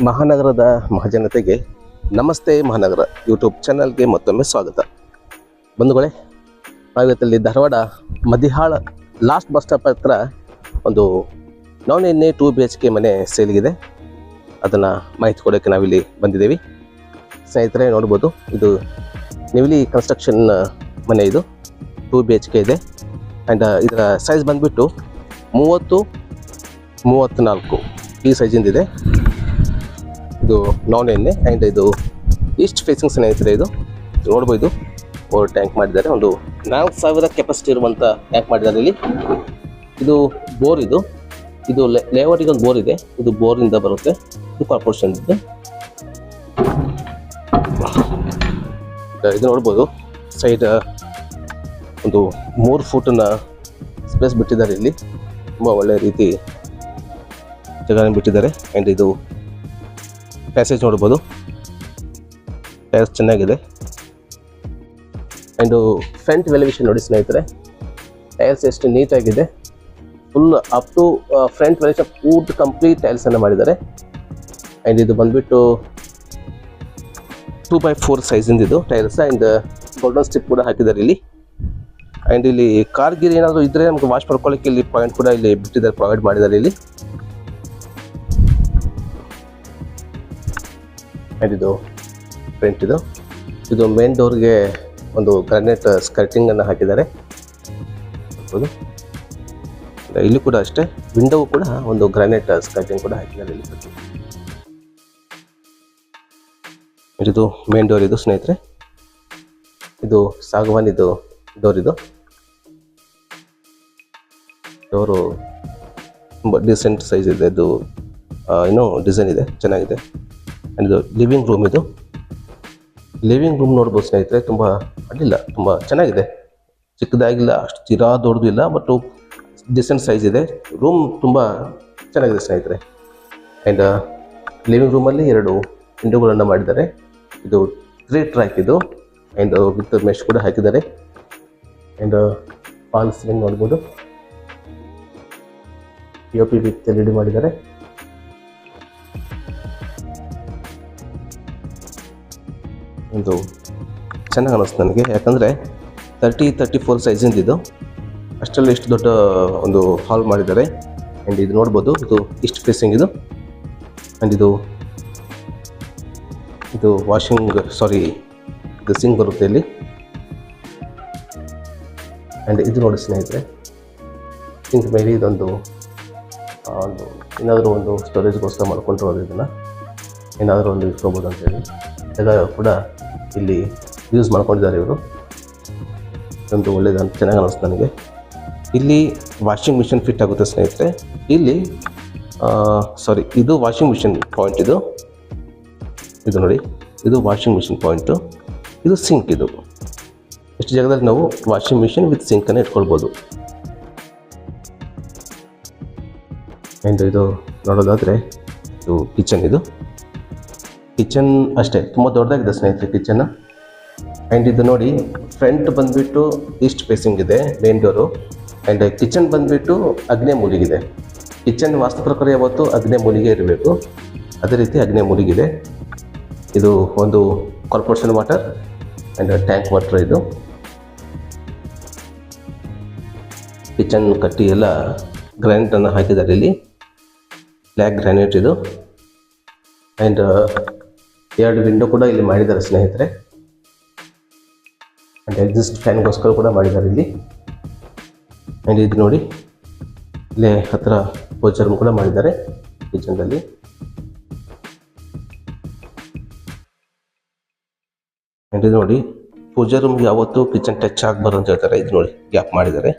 ಮಹಾನಗರದ ಮಹಾಜನತೆಗೆ ನಮಸ್ತೆ ಮಹಾನಗರ ಯೂಟ್ಯೂಬ್ ಚಾನಲ್ಗೆ ಮತ್ತೊಮ್ಮೆ ಸ್ವಾಗತ. ಬಂಧುಗಳೇ, ನಾವಿವತ್ತಲ್ಲಿ ಧಾರವಾಡ ಮದಿಹಾಳ ಲಾಸ್ಟ್ ಬಸ್ ಸ್ಟಾಪ್ ಹತ್ರ ಒಂದು ನಾನ್ ಎನ್ ಎ 2 BHK ಮನೆ ಸೇಲ್ಗಿದೆ. ಅದನ್ನು ಮಾಹಿತಿ ಕೊಡೋಕ್ಕೆ ನಾವಿಲ್ಲಿ ಬಂದಿದ್ದೇವೆ. ಸ್ನೇಹಿತರೆ ನೋಡ್ಬೋದು, ಇದು ನಿವಿಲಿ ಕನ್ಸ್ಟ್ರಕ್ಷನ್ ಮನೆ. ಇದು 2 BHK ಇದೆ. ಆ್ಯಂಡ್ ಇದರ ಸೈಜ್ ಬಂದುಬಿಟ್ಟು 30-34 ಈ ಸೈಜಿಂದಿದೆ. ಇದು ನಾನ್ ಎಣ್ಣೆ ಆ್ಯಂಡ್ ಇದು ಈಸ್ಟ್ ಫೇಸಿಂಗ್ ಸ್ನೇಹಿತರೆ. ಇದು ನೋಡ್ಬೋದು, ಓವರ್ ಟ್ಯಾಂಕ್ ಮಾಡಿದ್ದಾರೆ. ಒಂದು 4000 ಕೆಪಾಸಿಟಿ ಇರುವಂಥ ಟ್ಯಾಂಕ್ ಮಾಡಿದ್ದಾರೆ ಇಲ್ಲಿ. ಇದು ಬೋರ್. ಇದು ಲೇಔಟಿಗೆ ಒಂದು ಬೋರ್ ಇದೆ. ಇದು ಬೋರಿಂದ ಬರುತ್ತೆ. ಇದು ಕಾರ್ಪೊರೇಷನ್ ಇದೆ. ಇದು ನೋಡ್ಬೋದು, ಸೈಡ್ ಒಂದು 3 ಫೂಟನ್ನ ಸ್ಪೇಸ್ ಬಿಟ್ಟಿದ್ದಾರೆ. ಇಲ್ಲಿ ತುಂಬ ಒಳ್ಳೆಯ ರೀತಿ ಜಾಗ ಬಿಟ್ಟಿದ್ದಾರೆ. ಆ್ಯಂಡ್ ಇದು ಪ್ಯಾಸೇಜ್ ನೋಡ್ಬೋದು, ಟೈರ್ಸ್ ಚೆನ್ನಾಗಿದೆ. ಆ್ಯಂಡು ಫ್ರಂಟ್ ವೆಲಿವೇಷನ್ ನೋಡಿ ಸ್ನೇಹಿತರೆ, ಟೈಲ್ಸ್ ಎಷ್ಟು ನೀಟಾಗಿದೆ. ಫುಲ್ ಅಪ್ ಟು ಫ್ರಂಟ್ ವೆಲಿವೇಷನ್ ಪೂರ್ತಿ ಕಂಪ್ಲೀಟ್ ಟೈಲ್ಸನ್ನು ಮಾಡಿದ್ದಾರೆ. ಆ್ಯಂಡ್ ಇದು ಬಂದುಬಿಟ್ಟು 2x4 ಸೈಜಿಂದ ಇದು ಟೈಲ್ಸ್. ಆ್ಯಂಡ್ ಗೋಲ್ಡನ್ ಸ್ಟಿಪ್ ಕೂಡ ಹಾಕಿದ್ದಾರೆ ಇಲ್ಲಿ. ಆ್ಯಂಡ್ ಇಲ್ಲಿ ಕಾರ್ಗಿರಿ ಏನಾದರೂ ಇದ್ದರೆ ನಮಗೆ ವಾಶ್ ಮಾಡ್ಕೊಳ್ಳೋಕ್ಕೆ ಇಲ್ಲಿ ಪಾಯಿಂಟ್ ಕೂಡ ಇಲ್ಲಿ ಬಿಟ್ಟಿದ್ದಾರೆ, ಪ್ರೊವೈಡ್ ಮಾಡಿದ್ದಾರೆ ಇಲ್ಲಿ. ಆ್ಯಂಡ್ ಇದು ಫ್ರಂಟ್. ಇದು ಮೇನ್ ಡೋರ್ಗೆ ಒಂದು ಗ್ರಾನೈಟ್ ಸ್ಕರ್ಟಿಂಗನ್ನು ಹಾಕಿದ್ದಾರೆ. ಹೌದು, ಇಲ್ಲಿ ಕೂಡ ಅಷ್ಟೇ, ವಿಂಡೋ ಕೂಡ ಒಂದು ಗ್ರಾನೈಟ್ ಸ್ಕರ್ಟಿಂಗ್ ಕೂಡ ಹಾಕಿದ್ದಾರೆ ಇಲ್ಲಿ. ಇದು ಮೇನ್ ಡೋರ್ ಇದು ಸ್ನೇಹಿತರೆ. ಇದು ಸಾಗವಾನ್ ಇದು ಡೋರ್. ಡೋರು ತುಂಬ ಡಿಸೆಂಟ್ ಸೈಜ್ ಇದೆ. ಇದು ಏನೋ ಡಿಸೈನ್ ಇದೆ, ಚೆನ್ನಾಗಿದೆ. ಆ್ಯಂಡ್ ಇದು ಲಿವಿಂಗ್ ರೂಮ್. ಇದು ಲಿವಿಂಗ್ ರೂಮ್ ನೋಡ್ಬೋದು ಸ್ನೇಹಿತರೆ, ತುಂಬ ಅಡ್ಡಿಲ್ಲ, ತುಂಬ ಚೆನ್ನಾಗಿದೆ. ಚಿಕ್ಕದಾಗಿಲ್ಲ, ಅಷ್ಟು ತೀರಾ ದೊಡ್ಡದು ಇಲ್ಲ, ಬಟ್ ಡಿಸೆಂಟ್ ಸೈಜ್ ಇದೆ. ರೂಮ್ ತುಂಬ ಚೆನ್ನಾಗಿದೆ ಸ್ನೇಹಿತರೆ. ಆ್ಯಂಡ್ ಲಿವಿಂಗ್ ರೂಮಲ್ಲಿ 2 ವಿಂಡೋಗಳನ್ನು ಮಾಡಿದ್ದಾರೆ. ಇದು 3 ಟ್ರ್ಯಾಕ್ ಇದು. ಆ್ಯಂಡ್ ವಿತ್ ಮೆಶ್ ಕೂಡ ಹಾಕಿದ್ದಾರೆ. ಆ್ಯಂಡ್ ಫಾಲ್ ಸೀಲಿಂಗ್ ನೋಡ್ಬೋದು, POP ವಿತ್ LED ಮಾಡಿದ್ದಾರೆ. ಇದು ಚೆನ್ನಾಗಿ ಅನ್ನಿಸ್ತು ನನಗೆ, ಯಾಕಂದರೆ 30-34 ಸೈಜಿಂದ ಇದು. ಅಷ್ಟರಲ್ಲಿ ಎಷ್ಟು ದೊಡ್ಡ ಒಂದು ಹಾಲ್ ಮಾಡಿದ್ದಾರೆ. ಆ್ಯಂಡ್ ಇದು ನೋಡ್ಬೋದು, ಇದು ಈಸ್ಟ್ ಫೇಸಿಂಗ್ ಇದು. ಆ್ಯಂಡ್ ಇದು ಇದು ಸಿಂಕ್ ಬರುತ್ತೆ ಇಲ್ಲಿ. ಆ್ಯಂಡ್ ಇದು ನೋಡಿ ಸ್ನೇಹಿತರೆ, ಸಿಂಕ್ ಮೇಲೆ ಇದೊಂದು ಏನಾದರೂ ಒಂದು ಸ್ಟೋರೇಜ್ಗೋಸ್ಕರ ಮಾಡ್ಕೊಂಡಿರೋದು. ಇದನ್ನು ಏನಾದರೂ ಒಂದು ಇಟ್ಕೋಬೋದು ಅಂತೇಳಿ ಜಾಗ ಕೂಡ ಇಲ್ಲಿ ಯೂಸ್ ಮಾಡ್ಕೊಂಡಿದ್ದಾರೆ ಇವರು. ಒಂದು ಒಳ್ಳೆಯದು ಅಂತ ಚೆನ್ನಾಗಿ ಅನ್ನಿಸ್ತು ನನಗೆ. ಇಲ್ಲಿ ವಾಷಿಂಗ್ ಮಿಷಿನ್ ಫಿಟ್ ಆಗುತ್ತೆ ಸ್ನೇಹಿತರೆ. ಇಲ್ಲಿ ಇದು ವಾಷಿಂಗ್ ಮಿಷಿನ್ ಪಾಯಿಂಟ್. ಇದು ನೋಡಿ, ಇದು ವಾಷಿಂಗ್ ಮಿಷಿನ್ ಪಾಯಿಂಟು. ಇದು ಸಿಂಕ್. ಇದು ಎಷ್ಟು ಜಾಗದಲ್ಲಿ ನಾವು ವಾಷಿಂಗ್ ಮಿಷಿನ್ ವಿತ್ ಸಿಂಕನ್ನು ಇಟ್ಕೊಳ್ಬೋದು. ಆ್ಯಂಡ್ ಇದು ನೋಡೋದಾದರೆ ಇದು ಕಿಚನ್. ಕಿಚನ್ ಅಷ್ಟೇ, ತುಂಬ ದೊಡ್ಡದಾಗಿದೆ ಸ್ನೇಹಿತರೆ ಕಿಚನ್. ಆ್ಯಂಡ್ ಇದು ನೋಡಿ, ಫ್ರಂಟ್ ಬಂದುಬಿಟ್ಟು ಈಸ್ಟ್ ಫೇಸಿಂಗ್ ಇದೆ ಮೇನ್ ಡೋರು. ಆ್ಯಂಡ್ ಕಿಚನ್ ಬಂದುಬಿಟ್ಟು ಆಗ್ನೇಯ ಮೂಲಿಗಿದೆ. ಕಿಚನ್ ವಾಸ್ತು ಪ್ರಕಾರ ಯಾವತ್ತು ಆಗ್ನೇಯ ಮೂಲಿಗೆ ಇರಬೇಕು, ಅದೇ ರೀತಿ ಆಗ್ನೇಯ ಮೂಲಿಗಿದೆ. ಇದು ಒಂದು corporation water and tank water. ಇದು ಕಿಚನ್ ಕಟ್ಟಿ ಎಲ್ಲ ಗ್ರಾನೈಟನ್ನು ಹಾಕಿದ್ದಾರೆ ಇಲ್ಲಿ, ಬ್ಲ್ಯಾಕ್ ಗ್ರಾನೈಟ್ ಇದು. ಆ್ಯಂಡ್ 2 ವಿಂಡೋ ಕೂಡ ಇಲ್ಲಿ ಮಾಡಿದ್ದಾರೆ ಸ್ನೇಹಿತರೆ. ಆ್ಯಂಡ್ ಎಕ್ಸಿಸ್ಟ್ ಫ್ಯಾನ್ಗೋಸ್ಕರ ಕೂಡ ಮಾಡಿದ್ದಾರೆ ಇಲ್ಲಿ. ಆ್ಯಂಡ್ ಇದು ನೋಡಿ, ಇಲ್ಲೇ ಹತ್ತಿರ ಪೂಜಾ ರೂಮ್ ಕೂಡ ಮಾಡಿದ್ದಾರೆ ಕಿಚನ್ದಲ್ಲಿ. ಆ್ಯಂಡ್ ಇದು ನೋಡಿ, ಪೂಜಾ ರೂಮ್ಗೆ ಯಾವತ್ತೂ ಕಿಚನ್ ಟಚ್ ಆಗಬಾರ್ದು ಅಂತ ಹೇಳ್ತಾರೆ. ಇದು ನೋಡಿ, ಗ್ಯಾಪ್ ಮಾಡಿದ್ದಾರೆ,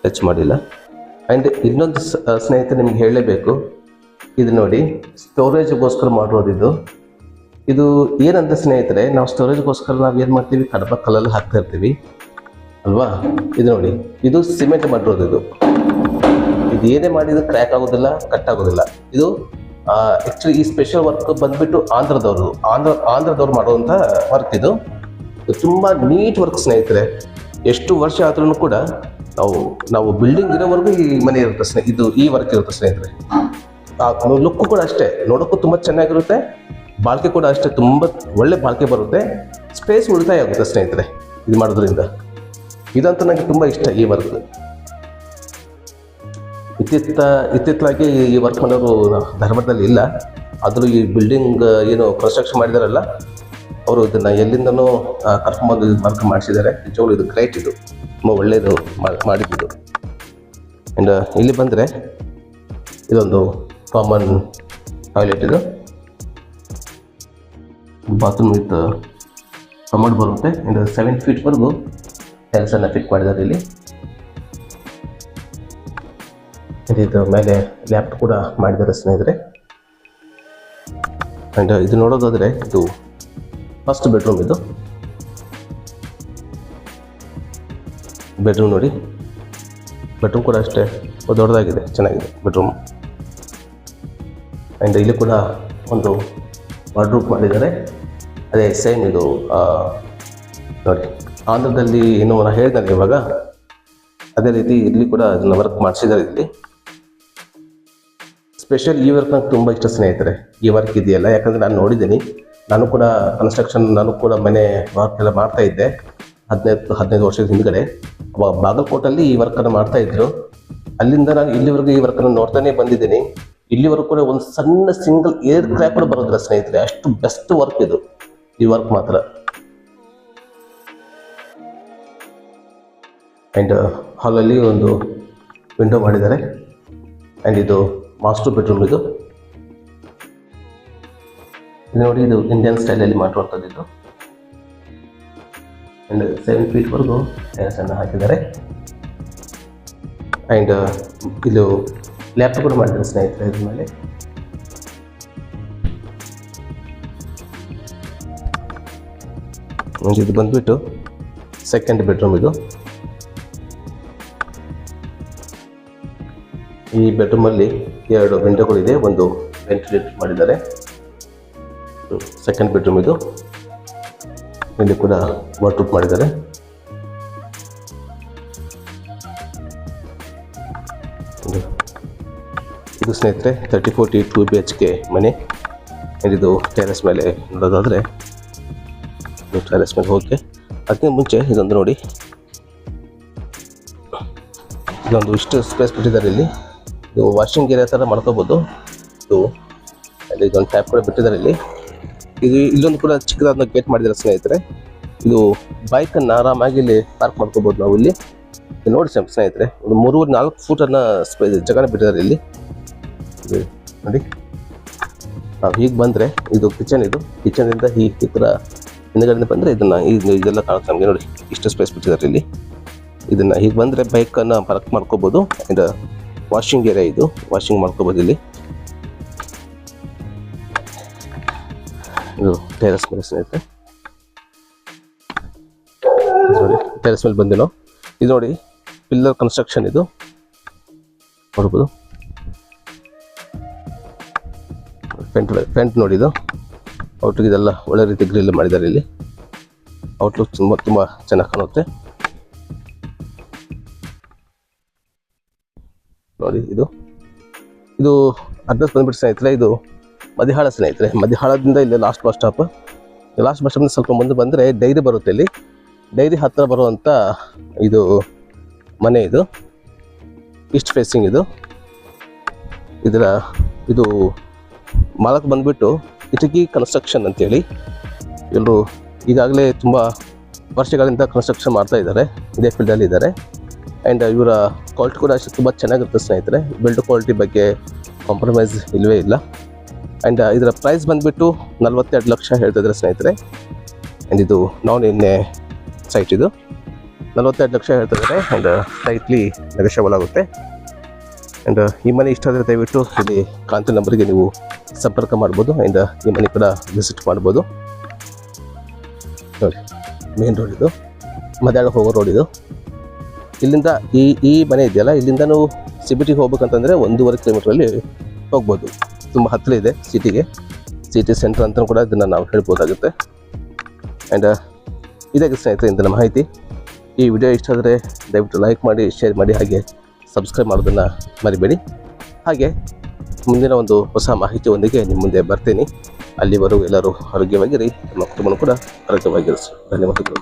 ಟಚ್ ಮಾಡಿಲ್ಲ. ಆ್ಯಂಡ್ ಇನ್ನೊಂದು ಸ್ನೇಹಿತರೆ ನಿಮ್ಗೆ ಹೇಳಲೇಬೇಕು, ಇದು ನೋಡಿ ಸ್ಟೋರೇಜ್ಗೋಸ್ಕರ ಮಾಡಿರೋದು ಇದು ಏನಂತ ಸ್ನೇಹಿತರೆ, ನಾವು ಸ್ಟೋರೇಜ್ಗೋಸ್ಕರ ನಾವು ಏನು ಮಾಡ್ತೀವಿ, ಕಡಬ ಕಲ್ಲಲ್ಲಿ ಹಾಕ್ತಾ ಇರ್ತೀವಿ ಅಲ್ವಾ. ಇದು ನೋಡಿ, ಇದು ಸಿಮೆಂಟ್ ಮಾಡಿರೋದು. ಇದು ಏನೇ ಮಾಡಿದ್ರು ಕ್ರ್ಯಾಕ್ ಆಗೋದಿಲ್ಲ, ಕಟ್ ಆಗೋದಿಲ್ಲ. ಇದು ಆ್ಯಕ್ಚುಲಿ ಈ ಸ್ಪೆಷಲ್ ವರ್ಕ್ ಬಂದ್ಬಿಟ್ಟು ಆಂಧ್ರದವ್ರು ಮಾಡುವಂಥ ವರ್ಕ್ ಇದು. ತುಂಬ ನೀಟ್ ವರ್ಕ್ ಸ್ನೇಹಿತರೆ. ಎಷ್ಟು ವರ್ಷ ಆದ್ರೂ ಕೂಡ ನಾವು ಬಿಲ್ಡಿಂಗ್ ಇರೋವರೆಗೂ ಈ ಮನೆ ಇರುತ್ತೆ ಈ ವರ್ಕ್ ಇರುತ್ತೆ ಸ್ನೇಹಿತರೆ. ಲುಕ್ಕು ಕೂಡ ಅಷ್ಟೇ, ನೋಡೋಕ್ಕೂ ತುಂಬ ಚೆನ್ನಾಗಿರುತ್ತೆ. ಬಾಳಿಕೆ ಕೂಡ ಅಷ್ಟೇ, ತುಂಬ ಒಳ್ಳೆ ಬಾಳಿಕೆ ಬರುತ್ತೆ. ಸ್ಪೇಸ್ ಉಳಿತಾಯ ಆಗುತ್ತೆ ಸ್ನೇಹಿತರೆ ಇದು ಮಾಡೋದ್ರಿಂದ. ಇದಂತೂ ನನಗೆ ತುಂಬ ಇಷ್ಟ ಈ ವರ್ಕ್. ಇತ್ತಿತ್ತಲಾಗಿ ಈ ವರ್ಕ್ ಮಾಡೋರು ಧಾರವಾಡದಲ್ಲಿ ಇಲ್ಲ. ಆದರೂ ಈ ಬಿಲ್ಡಿಂಗ್ ಏನು ಕನ್ಸ್ಟ್ರಕ್ಷನ್ ಮಾಡಿದಾರಲ್ಲ, ಅವರು ಇದನ್ನು ಎಲ್ಲಿಂದನೂ ಕರ್ಕೊಂಬಂದು ವರ್ಕ್ ಮಾಡಿಸಿದ್ದಾರೆ. ನಿಜವಾಗ್ಲೂ ಇದು ಗ್ರೇಟ್, ಇದು ತುಂಬ ಒಳ್ಳೆಯದು ಮಾಡಿದ್ದು. ಆ್ಯಂಡ್ ಇಲ್ಲಿ ಬಂದರೆ ಇದೊಂದು ಕಾಮನ್ ಟಾಯ್ಲೆಟ್. ಇದು ಬಾತ್ರೂಮ್ ವಿತ್ ಕಮೋಡ್ ಬರುತ್ತೆ. ಆ್ಯಂಡ್ 7 ಫೀಟ್ವರೆಗೂ ಟೈಲ್ಸನ್ನು ಫಿಟ್ ಮಾಡಿದ್ದಾರೆ ಇಲ್ಲಿ. ಇದು ಮೇಲೆ ಲ್ಯಾಪ್ ಕೂಡ ಮಾಡಿದ್ದಾರೆ ಸ್ನೇಹಿತರೆ. ಆ್ಯಂಡ್ ಇದು ನೋಡೋದಾದರೆ ಇದು ಫಸ್ಟ್ ಬೆಡ್ರೂಮ್. ಇದು ಬೆಡ್ರೂಮ್ ನೋಡಿ, ಬೆಡ್ರೂಮ್ ಕೂಡ ಅಷ್ಟೇ ದೊಡ್ಡದಾಗಿದೆ, ಚೆನ್ನಾಗಿದೆ ಬೆಡ್ರೂಮ್. ಆ್ಯಂಡ್ ಇಲ್ಲಿ ಕೂಡ ಒಂದು ವಾರ್ಡ್ರೋಬ್ ಮಾಡಿದ್ದಾರೆ. ಅದೇ ಸೇಮ್ ಇದು ನೋಡಿ, ಆಂಧ್ರದಲ್ಲಿ ಏನು ನಾನು ಹೇಳಿದೆ ಇವಾಗ, ಅದೇ ರೀತಿ ಇಲ್ಲಿ ಕೂಡ ಅದನ್ನು ವರ್ಕ್ ಮಾಡಿಸಿದ್ದಾರೆ. ಇಲ್ಲಿ ಸ್ಪೆಷಲ್ ಈ ವರ್ಕ್ ನಂಗೆ ತುಂಬ ಇಷ್ಟ ಸ್ನೇಹಿತರೆ, ಈ ವರ್ಕ್ ಇದೆಯಲ್ಲ. ಯಾಕಂದರೆ ನಾನು ನೋಡಿದ್ದೀನಿ, ನಾನು ಕೂಡ ಕನ್ಸ್ಟ್ರಕ್ಷನ್, ನಾನು ಕೂಡ ಮನೆ ವರ್ಕ್ ಎಲ್ಲ ಮಾಡ್ತಾ ಇದ್ದೆ 15 ವರ್ಷದ ಹಿಂದ್ಗಡೆ. ಅವಾಗ ಬಾಗಲಕೋಟಲ್ಲಿ ಈ ವರ್ಕನ್ನು ಮಾಡ್ತಾಯಿದ್ರು. ಅಲ್ಲಿಂದ ನಾನು ಇಲ್ಲಿವರೆಗೂ ಈ ವರ್ಕನ್ನು ನೋಡ್ತಾನೆ ಬಂದಿದ್ದೀನಿ. ಇಲ್ಲಿವರೆಗೂ ಕೂಡ ಒಂದು ಸಣ್ಣ ಸಿಂಗಲ್ ಏರ್ ಕ್ರ್ಯಾಕ್ ಕೂಡ ಬರೋದಿಲ್ಲ ಸ್ನೇಹಿತರೆ. ಅಷ್ಟು ಬೆಸ್ಟ್ ವರ್ಕ್ ಇದು, ಈ ವರ್ಕ್ ಮಾತ್ರ. ಆ್ಯಂಡ್ ಹಾಲಲ್ಲಿ ಒಂದು ವಿಂಡೋ ಮಾಡಿದ್ದಾರೆ. ಆ್ಯಂಡ್ ಇದು ಮಾಸ್ಟರ್ ಬೆಡ್ರೂಮ್. ಇದು ನೋಡಿ, ಇದು ಇಂಡಿಯನ್ ಸ್ಟೈಲಲ್ಲಿ ಮಾಡಿರುವಂಥದ್ದು ಇದು. ಆ್ಯಂಡ್ 7 ಫೀಟ್ವರೆಗೂ ಟೈಲ್ಸನ್ನು ಹಾಕಿದ್ದಾರೆ. ಆ್ಯಂಡ್ ಇದು ಲ್ಯಾಪ್ ಕೂಡ ಮಾಡಿದ್ದಾರೆ ಸ್ನೇಹಿತರೆ ಇದ್ರ ಮೇಲೆ. ಇದು ಬಂದ್ಬಿಟ್ಟು ಸೆಕೆಂಡ್ ಬೆಡ್ರೂಮ್. ಇದು ಈ ಬೆಡ್ರೂಮಲ್ಲಿ 2 ವಿಂಡೋಗಳಿದೆ, ಒಂದು ವೆಂಟಿಲೇಟರ್ ಮಾಡಿದ್ದಾರೆ. Second bedroom. ಇದು ಇಲ್ಲಿ ಕೂಡ ವಾರ್ಡ್ರೋಬ್ ಮಾಡಿದ್ದಾರೆ. ಇದು ಸ್ನೇಹಿತರೆ 34 2 BHK ಮನೆ. ಇದು ಟೆರೆಸ್ ಮೇಲೆ ನೋಡೋದಾದರೆ, ಟೆರೆಸ್ ಮೇಲೆ ಹೋಗಿ ಅದಕ್ಕೆ ಮುಂಚೆ ಇದೊಂದು ನೋಡಿ, ಇದೊಂದು ಇಷ್ಟು ಸ್ಪೇಸ್ ಬಿಟ್ಟಿದ್ದಾರೆ ಇಲ್ಲಿ. ಇದು ವಾಷಿಂಗ್ ಏರಿಯಾ ಥರ ಮಾಡ್ಕೋಬೋದು. ಇದೊಂದು ಟ್ಯಾಪ್ ಕೂಡ ಬಿಟ್ಟಿದ್ದಾರೆ ಇಲ್ಲಿ. ಇದು ಇಲ್ಲೊಂದು ಕೂಡ ಚಿಕ್ಕದಾದ ಗೇಟ್ ಮಾಡಿದ್ದಾರೆ ಸ್ನೇಹಿತರೆ. ಇದು ಬೈಕನ್ನು ಆರಾಮಾಗಿ ಇಲ್ಲಿ ಪಾರ್ಕ್ ಮಾಡ್ಕೋಬೋದು ನಾವು ಇಲ್ಲಿ. ನೋಡಿ ಸ್ನೇಹಿತರೆ, ಒಂದು 3-4 ಫೂಟನ್ನು ಜಾಗನ ಬಿಟ್ಟಿದ್ದಾರೆ ಇಲ್ಲಿ. ನೋಡಿ, ನಾವು ಹೀಗೆ ಬಂದರೆ ಇದು ಕಿಚನ್. ಇದು ಕಿಚನಿಂದ ಈ ಥರ ಹಿಂದುಗಡೆಯಿಂದ ಬಂದರೆ ಇದೆಲ್ಲ ಕಾಣುತ್ತೆ ನಮಗೆ. ನೋಡಿ, ಇಷ್ಟು ಸ್ಪೇಸ್ ಬಿಟ್ಟಿದ್ದಾರೆ ಇಲ್ಲಿ. ಇದನ್ನು ಹೀಗೆ ಬಂದರೆ ಬೈಕನ್ನು ಪಾರ್ಕ್ ಮಾಡ್ಕೋಬೋದು. ಆ್ಯಂಡ್ ವಾಷಿಂಗ್ ಏರಿಯಾ, ಇದು ವಾಷಿಂಗ್ ಮಾಡ್ಕೋಬೋದು ಇಲ್ಲಿ. ಇದು ಟೆರೆಸ್ ಮೇಲೆ ಸ್ನೇಹಿತರೆ. ನೋಡಿ, ಟೆರೆಸ್ ಮೇಲೆ ಬಂದಿನೋ ಇದು ನೋಡಿ, ಪಿಲ್ಲರ್ ಕನ್ಸ್ಟ್ರಕ್ಷನ್. ಇದು ನೋಡ್ಬೋದು. ಫ್ರಂಟ್ ನೋಡಿ, ಇದು ಔಟ್ಲುಕ್ ಇದೆಲ್ಲ ಒಳ್ಳೆ ರೀತಿ ಗ್ರಿಲ್ ಮಾಡಿದ್ದಾರೆ ಇಲ್ಲಿ. ಔಟ್ಲುಕ್ ತುಂಬ ಚೆನ್ನಾಗಿ ಕಾಣುತ್ತೆ ನೋಡಿ. ಇದು ಅಡ್ರೆಸ್ ಬಂದ್ಬಿಟ್ಟು ಸ್ನೇಹಿತರೆ, ಇದು ಮದಿಹಾಳ ಸ್ನೇಹಿತರೆ. ಮದಿಹಾಳದಿಂದ ಇಲ್ಲಿ ಲಾಸ್ಟ್ ಬಸ್ ಸ್ಟಾಪಿಂದ ಸ್ವಲ್ಪ ಮುಂದೆ ಬಂದರೆ ಡೈರಿ ಬರುತ್ತೆ. ಇಲ್ಲಿ ಡೈರಿ ಹತ್ತಿರ ಬರುವಂಥ ಇದು ಮನೆ. ಇದು ಈಸ್ಟ್ ಫೇಸಿಂಗ್. ಇದು ಮಾಲಕ್ ಬಂದ್ಬಿಟ್ಟು ಇಟಗಿ ಕನ್ಸ್ಟ್ರಕ್ಷನ್ ಅಂತೇಳಿ. ಎಲ್ಲರೂ ಈಗಾಗಲೇ ತುಂಬ ವರ್ಷಗಳಿಂದ ಕನ್ಸ್ಟ್ರಕ್ಷನ್ ಮಾಡ್ತಾ ಇದ್ದಾರೆ, ಇದೇ ಫೀಲ್ಡಲ್ಲಿ ಇದ್ದಾರೆ. ಆ್ಯಂಡ್ ಇವರ ಕ್ವಾಲಿಟಿ ಕೂಡ ಅಷ್ಟೇ ತುಂಬ ಚೆನ್ನಾಗಿರುತ್ತೆ ಸ್ನೇಹಿತರೆ. ಬಿಲ್ಡ್ ಕ್ವಾಲಿಟಿ ಬಗ್ಗೆ ಕಾಂಪ್ರಮೈಸ್ ಇಲ್ಲವೇ ಇಲ್ಲ. ಆ್ಯಂಡ್ ಇದರ ಪ್ರೈಸ್ ಬಂದುಬಿಟ್ಟು 42 ಲಕ್ಷ ಹೇಳ್ತಿದ್ದಾರೆ ಸ್ನೇಹಿತರೆ. ಆ್ಯಂಡ್ ಇದು ನಾನ್ ಸೈಟ್. ಇದು 42 ಲಕ್ಷ ಹೇಳ್ತಿದ್ದಾರೆ. ಆ್ಯಂಡ್ ಸ್ಲೈಟ್ಲಿ ನೆಗೋಷಿಯಬಲ್ ಆಗುತ್ತೆ. ಆ್ಯಂಡ್ ಈ ಮನೆ ಇಷ್ಟ ಆದರೆ ದಯವಿಟ್ಟು ಇಲ್ಲಿ ಕಾಂತಿ ನಂಬರ್ಗೆ ನೀವು ಸಂಪರ್ಕ ಮಾಡ್ಬೋದು. ಆ್ಯಂಡ್ ಈ ಮನೆ ಕೂಡ ವಿಸಿಟ್ ಮಾಡ್ಬೋದು. ನೋಡಿ, ಮೇನ್ ರೋಡ್ ಇದು, ಮದ್ಯಾಳ ಹೋಗೋ ರೋಡ್ ಇದು. ಇಲ್ಲಿಂದ ಈ ಮನೆ ಇದೆಯಲ್ಲ, ಇಲ್ಲಿಂದ ಸಿಟಿಗೆ ಹೋಗ್ಬೇಕಂತಂದರೆ 1.5 ಕಿಲೋಮೀಟ್ರಲ್ಲಿ ಹೋಗ್ಬೋದು. ತುಂಬ ಹತ್ತಿರ ಇದೆ ಸಿಟಿಗೆ, ಸಿಟಿ ಸೆಂಟ್ರ್ ಅಂತ ಕೂಡ ಇದನ್ನು ನಾವು ಹೇಳ್ಬೋದಾಗುತ್ತೆ. ಆ್ಯಂಡ್ ಇದಾಗಿ ಸ್ನೇಹಿತರೆ ಇಂದಿನ ಮಾಹಿತಿ. ಈ ವಿಡಿಯೋ ಇಷ್ಟ ಆದರೆ ದಯವಿಟ್ಟು ಲೈಕ್ ಮಾಡಿ, ಶೇರ್ ಮಾಡಿ, ಹಾಗೆ ಸಬ್ಸ್ಕ್ರೈಬ್ ಮಾಡೋದನ್ನು ಮರಿಬೇಡಿ. ಹಾಗೆ ಮುಂದಿನ ಒಂದು ಹೊಸ ಮಾಹಿತಿಯೊಂದಿಗೆ ನಿಮ್ಮ ಮುಂದೆ ಬರ್ತೀನಿ. ಅಲ್ಲಿವರೆಗೂ ಎಲ್ಲರೂ ಆರೋಗ್ಯವಾಗಿರಿ, ನಮ್ಮ ಕುಟುಂಬನೂ ಕೂಡ ಆರೋಗ್ಯವಾಗಿರಿಸಿ. ಧನ್ಯವಾದಗಳು.